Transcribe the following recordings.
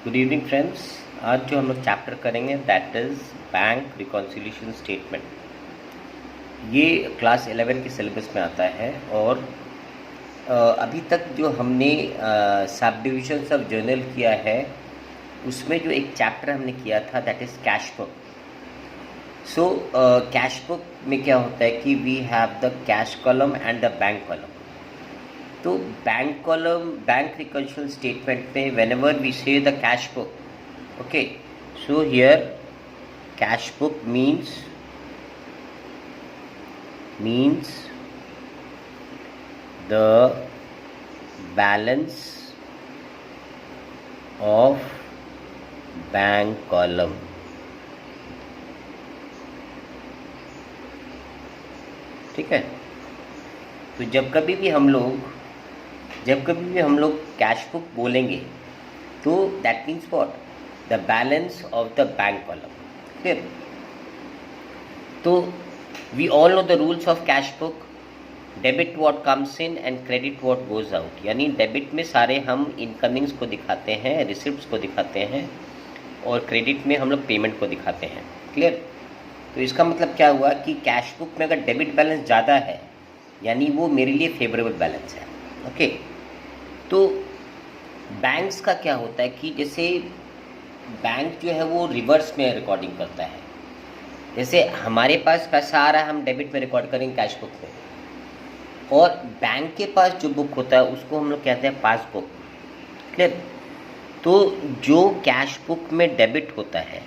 Good evening friends. आज जो हम लोग चैप्टर करेंगे that is bank reconciliation statement. ये क्लास 11 के सिलेबस में आता है और अभी तक जो हमने सब डिविजन्स ऑफ जर्नल किया है उसमें जो एक चैप्टर हमने किया था that is cash book. So cash book में क्या होता है कि we have the cash column and the bank column. तो bank column bank reconciliation statement में whenever we say the cash book, okay, so here cash book means the balance of bank column. ठीक है। तो जब कभी भी हम लोग कैश बुक बोलेंगे तो that means what, the balance of the bank column. Clear. तो we all know the rules of cash book. Debit what comes in and credit what goes out. यानी डेबिट में सारे हम इनकमिंग्स को दिखाते हैं, रिसिप्ट्स को दिखाते हैं, और क्रेडिट में हम लोग पेमेंट को दिखाते हैं। क्लियर। तो इसका मतलब क्या हुआ कि कैश बुक में अगर डेबिट बैलेंस ज़्यादा है यानी वो मेरे लिए फेवरेबल बैलेंस है। ओके। तो बैंक्स का क्या होता है कि जैसे बैंक जो है वो रिवर्स में रिकॉर्डिंग करता है। जैसे हमारे पास पैसा आ रहा है, हम डेबिट में रिकॉर्ड करेंगे कैश बुक में, और बैंक के पास जो बुक होता है उसको हम लोग कहते हैं पासबुक। क्लियर। तो जो कैश बुक में डेबिट होता है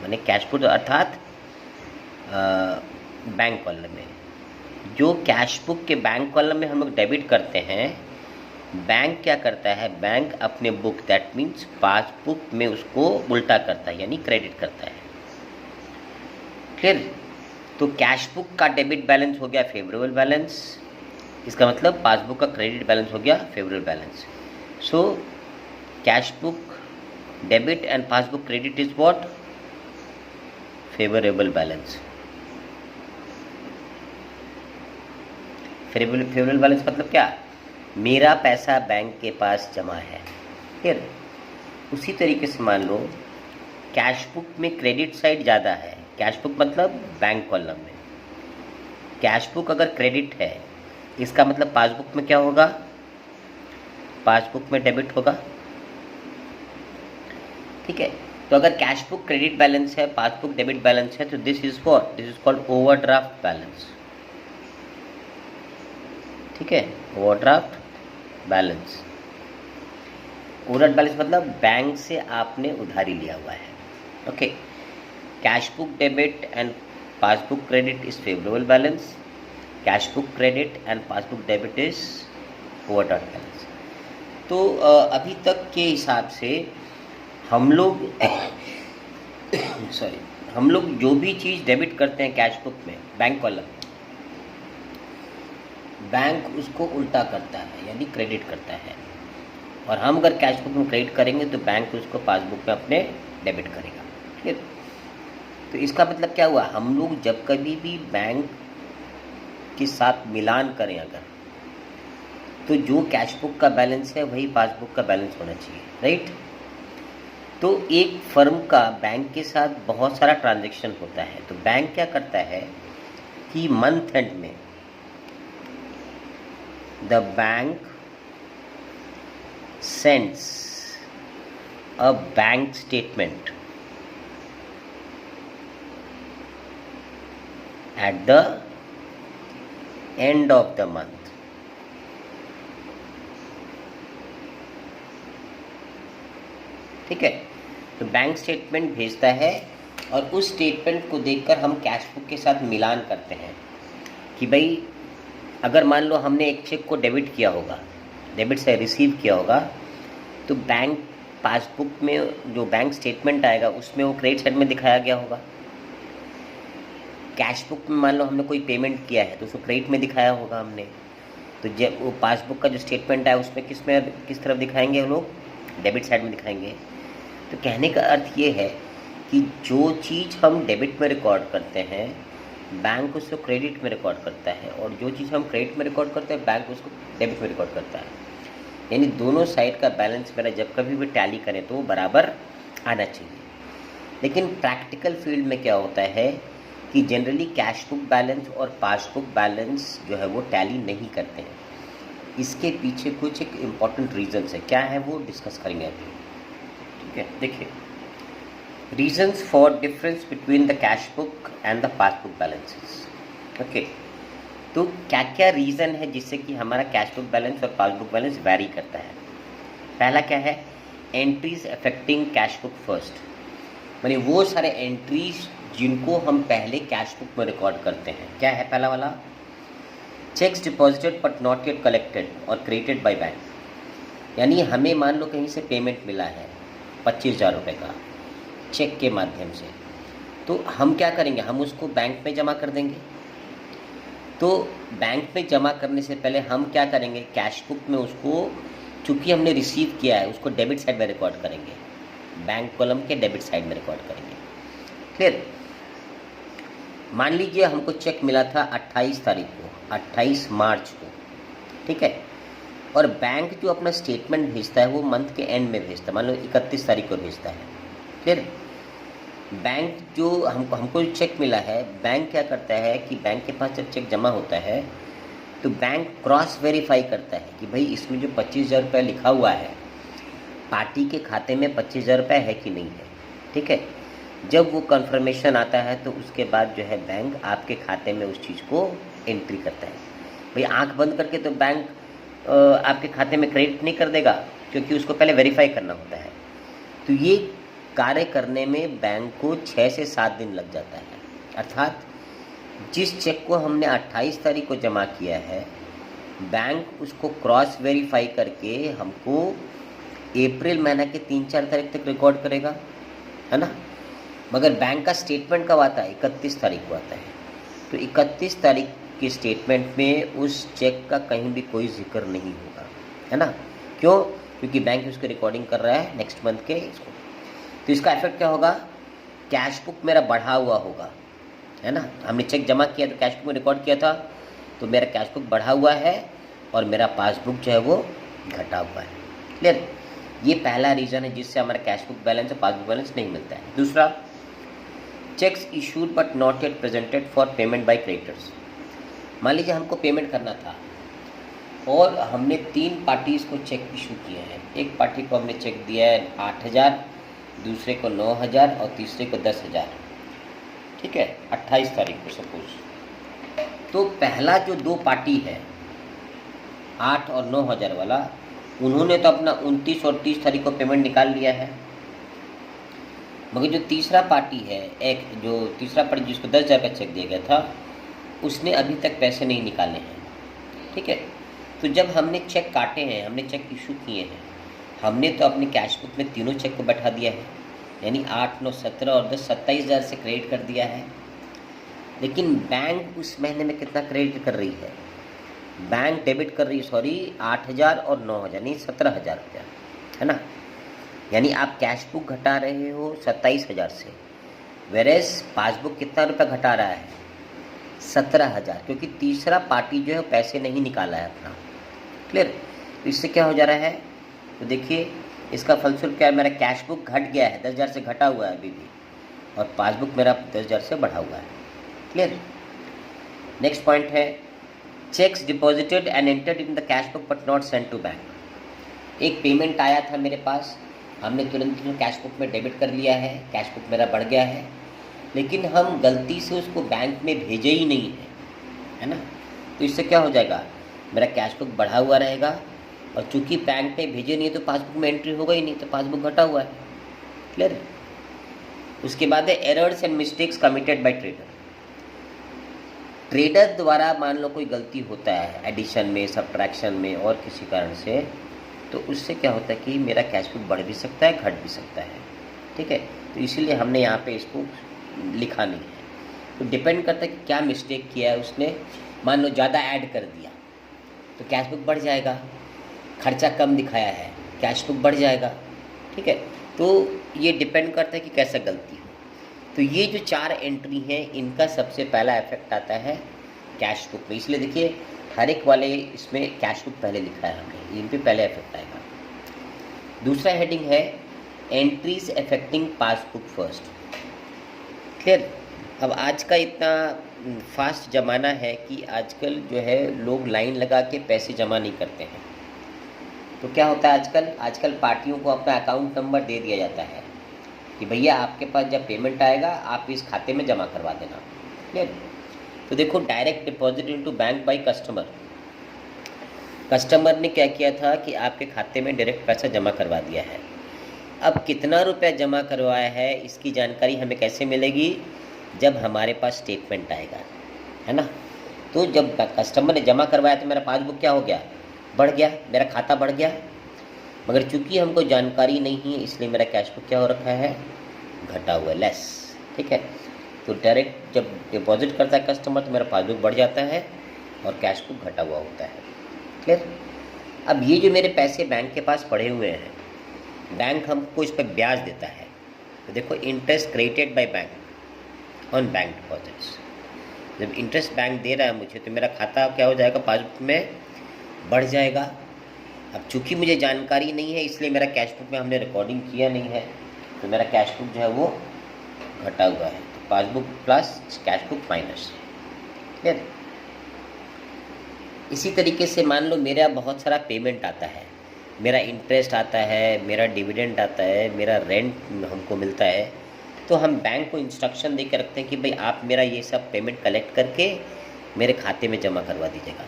माने कैश बुक अर्थात बैंक कॉलम में, जो कैश बुक के बैंक कॉलम में हम लोग डेबिट करते हैं, बैंक क्या करता है, बैंक अपने बुक दैट मीन्स पासबुक में उसको उल्टा करता है यानी क्रेडिट करता है। क्लियर। तो कैश बुक का डेबिट बैलेंस हो गया फेवरेबल बैलेंस, इसका मतलब पासबुक का क्रेडिट बैलेंस हो गया favourable balance. So cash book debit and passbook credit is what, favourable balance. Favourable balance मतलब क्या, मेरा पैसा बैंक के पास जमा है। फिर उसी तरीके से मान लो कैश बुक में क्रेडिट साइड ज़्यादा है, कैश बुक मतलब बैंक कॉलम में कैश बुक अगर क्रेडिट है, इसका मतलब पासबुक में क्या होगा, पासबुक में डेबिट होगा। ठीक है। तो अगर कैश बुक क्रेडिट बैलेंस है, पासबुक डेबिट बैलेंस है, तो this is what, this is called overdraft balance. ठीक है, ओवरड्राफ्ट बैलेंस। ओवरड्राफ्ट बैलेंस मतलब बैंक से आपने उधारी लिया हुआ है। Okay. Cash book debit and passbook credit is favourable balance, cash book credit and passbook debit is overdraft balance. तो अभी तक के हिसाब से हम लोग हम लोग जो भी चीज़ डेबिट करते हैं कैश बुक में बैंक कॉलम, बैंक उसको उल्टा करता है यानी क्रेडिट करता है, और हम अगर कैश बुक में क्रेडिट करेंगे तो बैंक उसको पासबुक में अपने डेबिट करेगा। ठीक। तो इसका मतलब क्या हुआ, हम लोग जब कभी भी बैंक के साथ मिलान करें अगर, तो जो कैश बुक का बैलेंस है वही पासबुक का बैलेंस होना चाहिए। राइट। तो एक फर्म का बैंक के साथ बहुत सारा ट्रांजैक्शन होता है, तो बैंक क्या करता है कि मंथ एंड में the bank sends a bank statement at the end of the month। ठीक है। तो बैंक स्टेटमेंट भेजता है और उस स्टेटमेंट को देखकर हम कैश बुक के साथ मिलान करते हैं कि भाई अगर मान लो हमने एक चेक को डेबिट किया होगा, डेबिट से रिसीव किया होगा, तो बैंक पासबुक में जो बैंक स्टेटमेंट आएगा उसमें वो क्रेडिट साइड में दिखाया गया होगा। कैश बुक में मान लो हमने कोई पेमेंट किया है तो उसको क्रेडिट में दिखाया होगा हमने, तो जब वो पासबुक का जो स्टेटमेंट आया उसमें किस तरफ दिखाएंगे हम लोग, डेबिट साइड में दिखाएंगे। तो कहने का अर्थ ये है कि जो चीज़ हम डेबिट में रिकॉर्ड करते हैं बैंक उसको क्रेडिट में रिकॉर्ड करता है, और जो चीज़ हम क्रेडिट में रिकॉर्ड करते हैं बैंक उसको डेबिट में रिकॉर्ड करता है। यानी दोनों साइड का बैलेंस मेरा जब कभी भी टैली करें तो वो बराबर आना चाहिए। लेकिन प्रैक्टिकल फील्ड में क्या होता है कि जनरली कैश बुक बैलेंस और पासबुक बैलेंस जो है वो टैली नहीं करते हैं। इसके पीछे कुछ एक इम्पॉर्टेंट रीजंस है, क्या है वो डिस्कस करेंगे अभी। ठीक है, देखिए reasons for difference between the cash book and the passbook balances. Okay, तो क्या क्या रीज़न है जिससे कि हमारा कैश बुक बैलेंस और पासबुक बैलेंस वैरी करता है। पहला क्या है, entries affecting cash book first, मानी वो सारे एंट्रीज जिनको हम पहले कैश बुक में रिकॉर्ड करते हैं। क्या है पहला वाला, checks deposited but not yet collected और क्रेडिटेड बाय बैंक। यानी हमें मान लो कहीं से पेमेंट मिला है 25,000 रुपये का चेक के माध्यम से, तो हम क्या करेंगे, हम उसको बैंक में जमा कर देंगे। तो बैंक में जमा करने से पहले हम क्या करेंगे, कैश बुक में उसको चूँकि हमने रिसीव किया है उसको डेबिट साइड में रिकॉर्ड करेंगे, बैंक कॉलम के डेबिट साइड में रिकॉर्ड करेंगे। फिर मान लीजिए हमको चेक मिला था 28 तारीख को, 28 मार्च को, ठीक है, और बैंक जो अपना स्टेटमेंट भेजता है वो मंथ के एंड में भेजता है, मान लो 31 तारीख को भेजता है। फिर बैंक जो हमको चेक मिला है, बैंक क्या करता है कि बैंक के पास जब चेक जमा होता है तो बैंक क्रॉस वेरीफाई करता है कि भाई इसमें जो 25,000 रुपये लिखा हुआ है पार्टी के खाते में 25,000 रुपये है कि नहीं है। ठीक है, जब वो कंफर्मेशन आता है तो उसके बाद जो है बैंक आपके खाते में उस चीज़ को एंट्री करता है। भाई आंख बंद करके तो बैंक आपके खाते में क्रेडिट नहीं कर देगा, क्योंकि उसको पहले वेरीफाई करना होता है। तो ये कार्य करने में बैंक को 6 से 7 दिन लग जाता है। अर्थात जिस चेक को हमने 28 तारीख को जमा किया है, बैंक उसको क्रॉस वेरीफाई करके हमको अप्रैल महीना के 3-4 तारीख तक रिकॉर्ड करेगा, है ना। मगर बैंक का स्टेटमेंट कब आता है, 31 तारीख को आता है। तो 31 तारीख के स्टेटमेंट में उस चेक का कहीं भी कोई जिक्र नहीं होगा, है ना। क्यों, क्योंकि बैंक उसकी रिकॉर्डिंग कर रहा है नेक्स्ट मंथ के इसको। तो इसका इफेक्ट क्या होगा, कैश बुक मेरा बढ़ा हुआ होगा, है ना। हमने चेक जमा किया तो कैश बुक में रिकॉर्ड किया था, तो मेरा कैश बुक बढ़ा हुआ है और मेरा पासबुक जो है वो घटा हुआ है। क्लियर, ये पहला रीज़न है जिससे हमारा कैश बुक बैलेंस और पासबुक बैलेंस नहीं मिलता है। दूसरा, cheques issued but not yet presented for payment by creditors. मान लीजिए हमको पेमेंट करना था और हमने 3 पार्टीज़ को चेक इशू किए हैं। एक पार्टी को हमने चेक दिया है 8,000, दूसरे को 9,000 और तीसरे को 10,000। ठीक है, 28 तारीख को सपोज। तो पहला जो 2 पार्टी है 8 और 9,000 वाला, उन्होंने तो अपना 29 और 30 तारीख को पेमेंट निकाल लिया है। मगर जो तीसरा पार्टी है, एक जो तीसरा पार्टी जिसको 10,000 का चेक दिया गया था, उसने अभी तक पैसे नहीं निकाले हैं। ठीक है, तो जब हमने चेक काटे हैं, हमने चेक इशू किए हैं, हमने तो अपने कैश बुक में तीनों चेक को बैठा दिया है, यानी 8, 9, 17 और 10, 27,000 से क्रेडिट कर दिया है। लेकिन बैंक उस महीने में कितना क्रेडिट कर रही है, बैंक डेबिट कर रही है 8,000 और 9,000 नहीं 17,000 रुपया, है ना। यानी आप कैश बुक घटा रहे हो 27,000 से, वेरेस पासबुक कितना रुपया घटा रहा है, 17,000, क्योंकि तीसरा पार्टी जो है पैसे नहीं निकाला है अपना। क्लियर, तो इससे क्या हो जा रहा है, तो देखिए इसका फलस्वरूप क्या है, मेरा कैश बुक घट गया है, 10,000 से घटा हुआ है अभी भी, और पासबुक मेरा 10,000 से बढ़ा हुआ है। क्लियर, नेक्स्ट पॉइंट है, cheques deposited and entered in the cash book but not send to bank. एक पेमेंट आया था मेरे पास, हमने तुरंत कैश बुक में डेबिट कर लिया है, कैश बुक मेरा बढ़ गया है, लेकिन हम गलती से उसको बैंक में भेजे ही नहीं है, है ना। तो इससे क्या हो जाएगा, मेरा कैश बुक बढ़ा हुआ रहेगा, और चूंकि बैंक में भेजे नहीं है तो पासबुक में एंट्री होगा ही नहीं, तो पासबुक घटा हुआ है। क्लियर, उसके बाद है errors and mistakes committed by trader. Trader द्वारा मान लो कोई गलती होता है एडिशन में, सब्ट्रैक्शन में और किसी कारण से, तो उससे क्या होता है कि मेरा कैश बुक बढ़ भी सकता है, घट भी सकता है। ठीक है, तो इसीलिए हमने यहाँ पे इसको लिखा नहीं है। तो डिपेंड करता है कि क्या मिस्टेक किया है उसने। मान लो ज़्यादा ऐड कर दिया तो कैश बुक बढ़ जाएगा, खर्चा कम दिखाया है, कैश बुक बढ़ जाएगा। ठीक है, तो ये डिपेंड करता है कि कैसा गलती हो। तो ये जो 4 एंट्री हैं, इनका सबसे पहला इफेक्ट आता है कैश बुक में। इसलिए देखिए हर एक वाले इसमें कैश बुक पहले लिखा है हमने, इन पे पहले इफेक्ट आएगा। दूसरा हेडिंग है entries affecting passbook first. Clear. अब आज का इतना फास्ट ज़माना है कि आजकल जो है लोग लाइन लगा के पैसे जमा नहीं करते हैं। तो क्या होता है आजकल पार्टियों को अपना अकाउंट नंबर दे दिया जाता है कि भैया आपके पास जब पेमेंट आएगा आप इस खाते में जमा करवा देना। क्लियर। तो देखो, direct deposit into bank by customer ने क्या किया था कि आपके खाते में डायरेक्ट पैसा जमा करवा दिया है। अब कितना रुपया जमा करवाया है इसकी जानकारी हमें कैसे मिलेगी? जब हमारे पास स्टेटमेंट आएगा, है ना। तो जब कस्टमर ने जमा करवाया तो मेरा पासबुक क्या हो गया? बढ़ गया, मेरा खाता बढ़ गया। मगर चूंकि हमको जानकारी नहीं है इसलिए मेरा कैश बुक क्या हो रखा है? घटा हुआ है, लेस। ठीक है। तो डायरेक्ट जब डिपॉजिट करता है कस्टमर तो मेरा पासबुक बढ़ जाता है और कैश बुक घटा हुआ होता है। क्लियर। अब ये जो मेरे पैसे बैंक के पास पड़े हुए हैं, बैंक हमको इस पर ब्याज देता है। तो देखो, interest credited by bank on bank deposits. जब इंटरेस्ट बैंक दे रहा है मुझे तो मेरा खाता क्या हो जाएगा? पासबुक में बढ़ जाएगा। अब चूंकि मुझे जानकारी नहीं है इसलिए मेरा कैश बुक में हमने रिकॉर्डिंग किया नहीं है तो मेरा कैश बुक जो है वो घटा हुआ है। तो passbook plus cash book minus. Clear. इसी तरीके से मान लो मेरा बहुत सारा पेमेंट आता है, मेरा इंटरेस्ट आता है, मेरा डिविडेंड आता है, मेरा रेंट हमको मिलता है, तो हम बैंक को इंस्ट्रक्शन दे के रखते हैं कि भाई आप मेरा ये सब पेमेंट कलेक्ट करके मेरे खाते में जमा करवा दीजिएगा।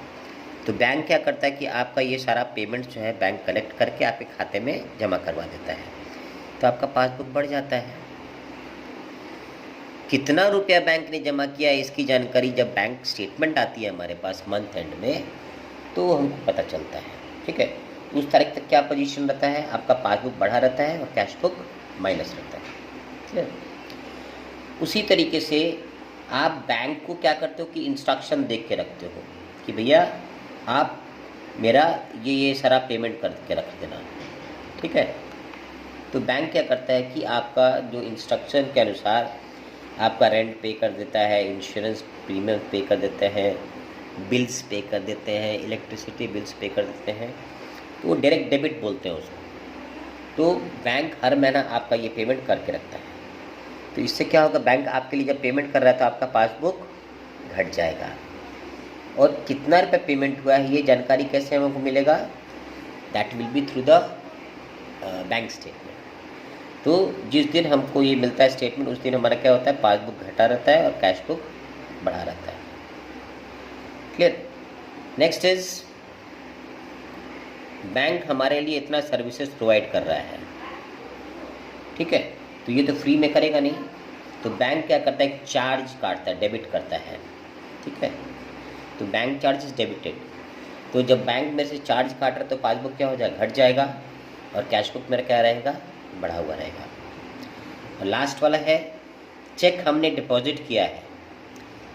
तो बैंक क्या करता है कि आपका ये सारा पेमेंट जो है बैंक कलेक्ट करके आपके खाते में जमा करवा देता है। तो आपका पासबुक बढ़ जाता है। कितना रुपया बैंक ने जमा किया है इसकी जानकारी जब बैंक स्टेटमेंट आती है हमारे पास मंथ एंड में तो हमको पता चलता है। ठीक है। उस तारीख तक क्या पोजीशन रहता है? आपका पासबुक बढ़ा रहता है और कैश बुक माइनस रहता है। ठीक। उसी तरीके से आप बैंक को क्या करते हो कि इंस्ट्रक्शन देख के रखते हो कि भैया आप मेरा ये सारा पेमेंट करके रख देना। ठीक है। तो बैंक क्या करता है कि आपका जो इंस्ट्रक्शन के अनुसार आपका रेंट पे कर देता है, इंश्योरेंस प्रीमियम पे कर देते हैं, बिल्स पे कर देते हैं, इलेक्ट्रिसिटी बिल्स पे कर देते हैं। तो वो डायरेक्ट डेबिट बोलते हैं उसको। तो बैंक हर महीना आपका ये पेमेंट करके रखता है। तो इससे क्या होगा? बैंक आपके लिए जब पेमेंट कर रहा है तो आपका पासबुक घट जाएगा। और कितना रुपये पेमेंट हुआ है ये जानकारी कैसे हमको मिलेगा? That will be through the bank statement. तो जिस दिन हमको ये मिलता है स्टेटमेंट उस दिन हमारा क्या होता है? पासबुक घटा रहता है और कैश बुक बढ़ा रहता है। क्लियर। नेक्स्ट इज बैंक हमारे लिए इतना सर्विसेज प्रोवाइड कर रहा है। ठीक है। तो ये तो फ्री में करेगा नहीं। तो बैंक क्या करता है? चार्ज काटता है, डेबिट करता है। ठीक है। तो बैंक चार्ज इज डेबिटेड। तो जब बैंक में से चार्ज काट रहा है तो पासबुक क्या हो जाएगा? घट जाएगा और कैश बुक मेरा क्या रहेगा? बढ़ा हुआ रहेगा। और लास्ट वाला है चेक हमने डिपॉजिट किया है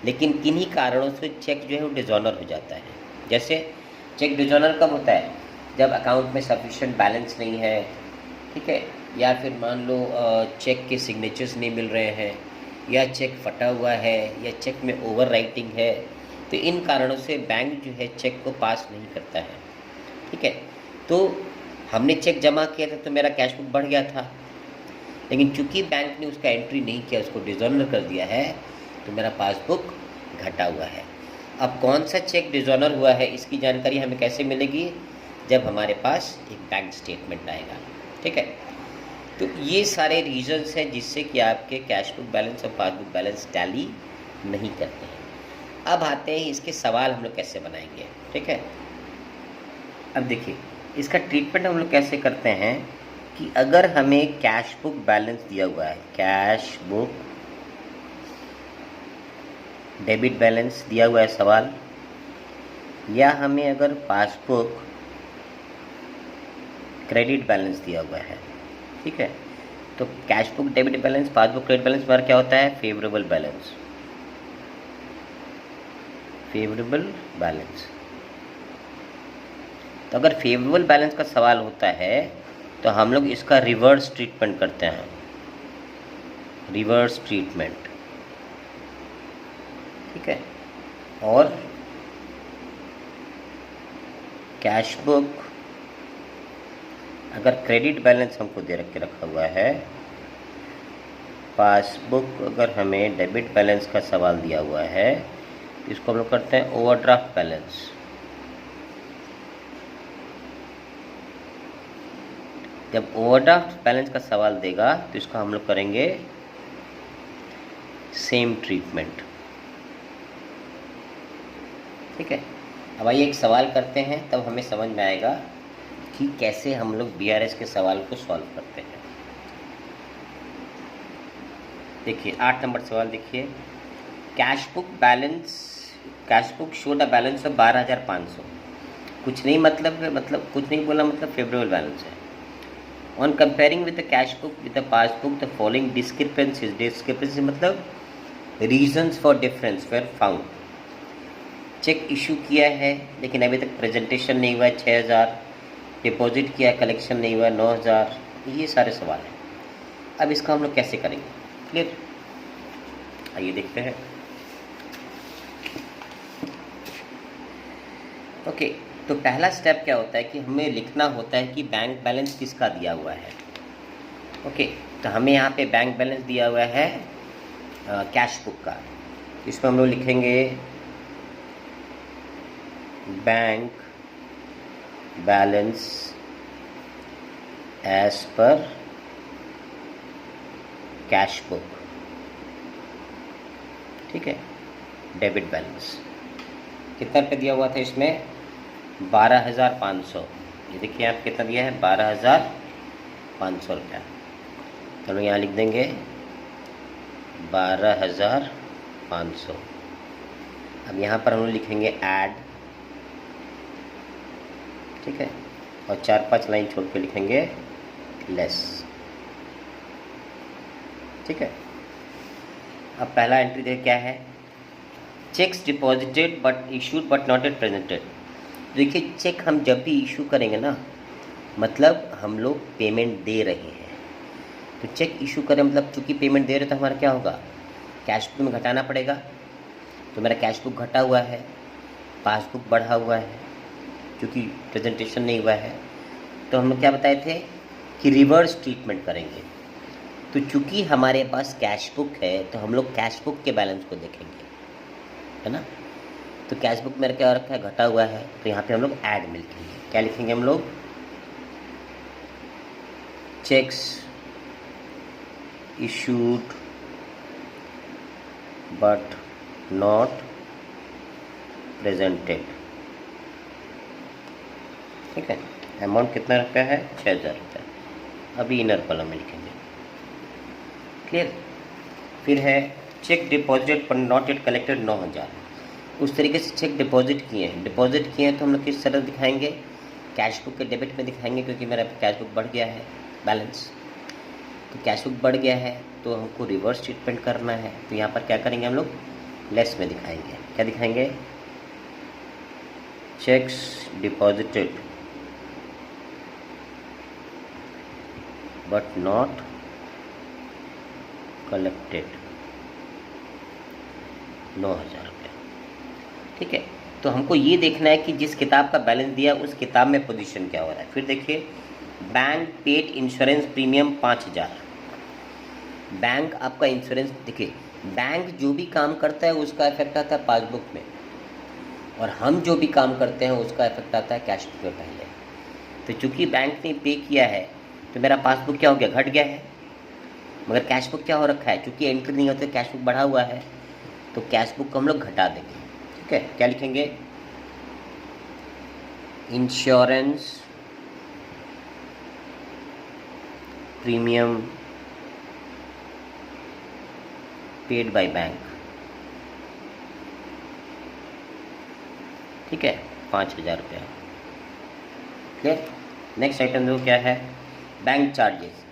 लेकिन किन्हीं कारणों से चेक जो है वो डिसऑनर हो जाता है। जैसे चेक डिसऑनर कब होता है? जब अकाउंट में सफिशिएंट बैलेंस नहीं है। ठीक है। या फिर मान लो चेक के सिग्नेचर्स नहीं मिल रहे हैं, या चेक फटा हुआ है, या चेक में ओवर राइटिंग है। तो इन कारणों से बैंक जो है चेक को पास नहीं करता है। ठीक है। तो हमने चेक जमा किया था तो मेरा कैश बुक बढ़ गया था, लेकिन चूंकि बैंक ने उसका एंट्री नहीं किया, उसको डिसऑनर कर दिया है, तो मेरा पासबुक घटा हुआ है। अब कौन सा चेक डिसऑनर हुआ है इसकी जानकारी हमें कैसे मिलेगी? जब हमारे पास एक बैंक स्टेटमेंट आएगा। ठीक है। तो ये सारे रीजंस हैं जिससे कि आपके कैश बुक बैलेंस और पासबुक बैलेंस टैली नहीं करते हैं। अब आते हैं इसके सवाल हम लोग कैसे बनाएंगे। ठीक है। अब देखिए इसका ट्रीटमेंट हम लोग कैसे करते हैं कि अगर हमें कैश बुक बैलेंस दिया हुआ है, कैश बुक डेबिट बैलेंस दिया हुआ है सवाल, या हमें अगर पासबुक क्रेडिट बैलेंस दिया हुआ है। ठीक है। तो cash book debit balance, passbook credit balance पर क्या होता है? Favourable balance. Favourable balance. तो अगर फेवरेबल बैलेंस का सवाल होता है तो हम लोग इसका रिवर्स ट्रीटमेंट करते हैं। Reverse treatment. ठीक है। और कैश बुक अगर क्रेडिट बैलेंस हमको दे रखा हुआ है, पासबुक अगर हमें डेबिट बैलेंस का सवाल दिया हुआ है, इसको हम लोग करते हैं ओवरड्राफ्ट बैलेंस। जब ओवरड्राफ्ट बैलेंस का सवाल देगा तो इसका हम लोग करेंगे सेम ट्रीटमेंट। ठीक है, अब आइए एक सवाल करते हैं, तब हमें समझ में आएगा कि कैसे हम लोग बीआरएस के सवाल को सॉल्व करते हैं। देखिए 8 नंबर सवाल देखिए, cash book show the balance of 12,500। कुछ नहीं कुछ नहीं बोला, मतलब फेवरेबल बैलेंस है। On comparing with the cash book with the passbook the following discrepancy मतलब reasons for difference were found. Cheque issue किया है लेकिन अभी तक प्रेजेंटेशन नहीं हुआ है 6,000, डिपॉजिट किया कलेक्शन नहीं हुआ 9,000, ये सारे सवाल हैं। अब इसका हम लोग कैसे करेंगे, क्लियर? आइए देखते हैं। ओके, तो पहला स्टेप क्या होता है कि हमें लिखना होता है कि बैंक बैलेंस किसका दिया हुआ है। ओके, तो हमें यहाँ पे बैंक बैलेंस दिया हुआ है कैश बुक का। इसमें हम लोग लिखेंगे bank balance as per cash book. ठीक है, डेबिट बैलेंस कितना रुपये दिया हुआ था इसमें, 12,500। ये देखिए आप कितना दिया है, 12,500 रुपया। तो हम यहाँ लिख देंगे 12,500। अब यहाँ पर हम लोग लिखेंगे ऐड, ठीक है, और 4-5 लाइन छोड़ के लिखेंगे लेस। ठीक है, अब पहला एंट्री देखिए क्या है, cheques deposited but issued but not at presented. देखिए चेक हम जब भी इशू करेंगे ना, मतलब हम लोग पेमेंट दे रहे हैं। तो चेक इशू करें मतलब चूँकि पेमेंट दे रहे तो हमारा क्या होगा, कैश बुक में घटाना पड़ेगा। तो मेरा कैश बुक घटा हुआ है, पासबुक बढ़ा हुआ है, क्योंकि प्रेजेंटेशन नहीं हुआ है। तो हम लोग क्या बताए थे कि रिवर्स ट्रीटमेंट करेंगे। तो चूँकि हमारे पास कैश बुक है तो हम लोग कैश बुक के बैलेंस को देखेंगे, है ना। तो कैश बुक मेरा क्या रखा है, घटा हुआ है, तो यहाँ पे हम लोग ऐड में लिखेंगे। क्या लिखेंगे हम लोग, cheques issued but not presented. ठीक है, अमाउंट कितना रुपया है, 6,000 रुपया। अभी इनर कॉलम में लिखेंगे, क्लियर। फिर है चेक डिपॉजिट पर नॉट येट कलेक्टेड 9,000। उस तरीके से चेक डिपॉजिट किए हैं तो हम लोग किस तरह दिखाएंगे, कैश बुक के डेबिट में दिखाएंगे, क्योंकि मेरा कैश बुक बढ़ गया है बैलेंस। तो कैश बुक बढ़ गया है तो हमको रिवर्स ट्रीटमेंट करना है। तो यहाँ पर क्या करेंगे हम लोग, लेस में दिखाएंगे। क्या दिखाएंगे, checks deposited but not collected 9,000 रुपये। ठीक है, तो हमको ये देखना है कि जिस किताब का बैलेंस दिया उस किताब में पोजीशन क्या हो रहा है। फिर देखिए bank paid insurance premium 5,000। Bank आपका इंश्योरेंस, देखिए बैंक जो भी काम करता है उसका इफेक्ट आता है पासबुक में, और हम जो भी काम करते हैं उसका इफेक्ट आता है कैश बुक में पहले। तो चूँकि बैंक ने पे किया है तो मेरा पासबुक क्या हो गया, घट गया है, मगर कैश बुक क्या हो रखा है, चूँकि एंट्री नहीं होती कैश बुक बढ़ा हुआ है, तो कैश बुक को हम लोग घटा देंगे। ठीक है, क्या लिखेंगे, insurance premium paid by bank. ठीक है, 5,000 रुपया। क्लियर। नेक्स्ट आइटम देखो क्या है, बैंक चार्जेस।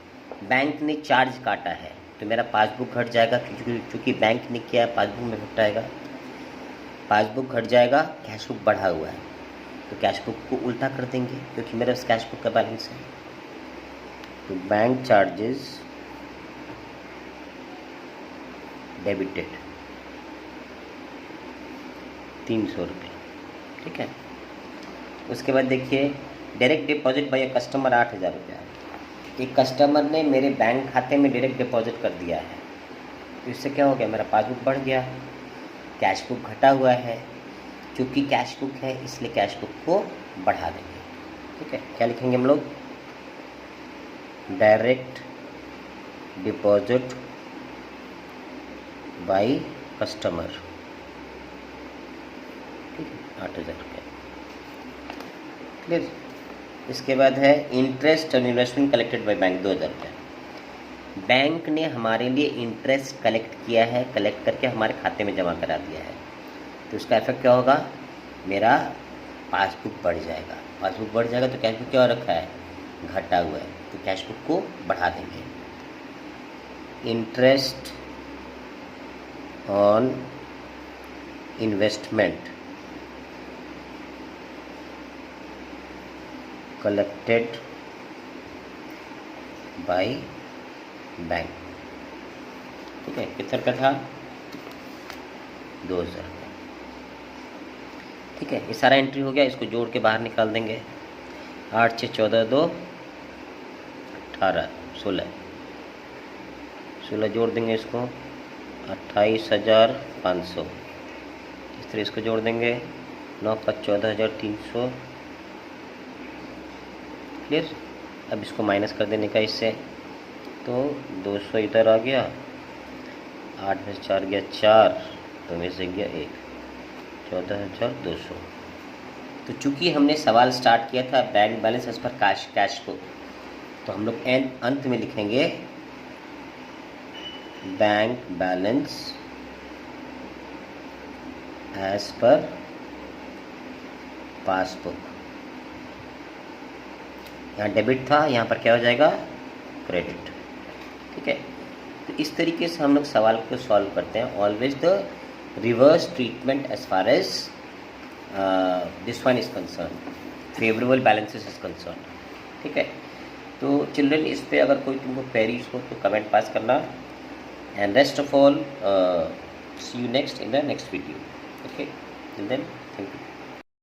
बैंक ने चार्ज काटा है तो मेरा पासबुक घट जाएगा, क्योंकि बैंक ने किया है पासबुक में घटाएगा, पासबुक घट जाएगा, कैश बुक बढ़ा हुआ है तो कैश बुक को उल्टा कर देंगे, क्योंकि मेरा कैश बुक का बैलेंस है। तो बैंक चार्जेस डेबिटेड 300 रुपये। ठीक है, उसके बाद देखिए डायरेक्ट डिपॉजिट बाय कस्टमर 8,000 रुपया। एक कस्टमर ने मेरे बैंक खाते में डायरेक्ट डिपॉजिट कर दिया है, तो इससे क्या हो गया, मेरा पासबुक बढ़ गया, कैश बुक घटा हुआ है। चूँकि कैश बुक है इसलिए कैश बुक को बढ़ा देंगे। ठीक है, क्या लिखेंगे हम लोग, डायरेक्ट डिपॉजिट बाय कस्टमर, 8,000 रुपये। क्लियर। इसके बाद है इंटरेस्ट और इन्वेस्टमेंट कलेक्टेड बाय बैंक, 2,000 रुपये। बैंक ने हमारे लिए इंटरेस्ट कलेक्ट किया है, कलेक्ट करके हमारे खाते में जमा करा दिया है, तो उसका इफेक्ट क्या होगा, मेरा पासबुक बढ़ जाएगा। पासबुक बढ़ जाएगा तो कैश बुक क्या हो रखा है, घटा हुआ है, तो कैश बुक को बढ़ा देंगे। Interest on investment collected by bank, ठीक है, कितना का था, 2,000 रुपये। ठीक है, ये सारा एंट्री हो गया, इसको जोड़ के बाहर निकाल देंगे। 8 6 14 2 18 16 जोड़ देंगे इसको, 28,500। इस तरह इसको जोड़ देंगे, 9 का 14,300। क्लियर। अब इसको माइनस कर देने का इससे, तो 200 इधर आ गया, 8 में से 4 गया 4, 2 में से गया 1, 14,200। तो चूंकि हमने सवाल स्टार्ट किया था bank balance as per cash book, तो हम लोग अंत में लिखेंगे bank balance as per passbook. यहाँ डेबिट था, यहाँ पर क्या हो जाएगा, क्रेडिट। ठीक है, तो इस तरीके से हम लोग सवाल को सॉल्व करते हैं। Always the reverse treatment as far as this one is concern, favourable balances is concern. ठीक है, तो चिल्ड्रन इस पे अगर कोई तुमको क्वेरीज हो तो कमेंट पास करना। And rest of all see you next in the next video. Okay, till then thank you.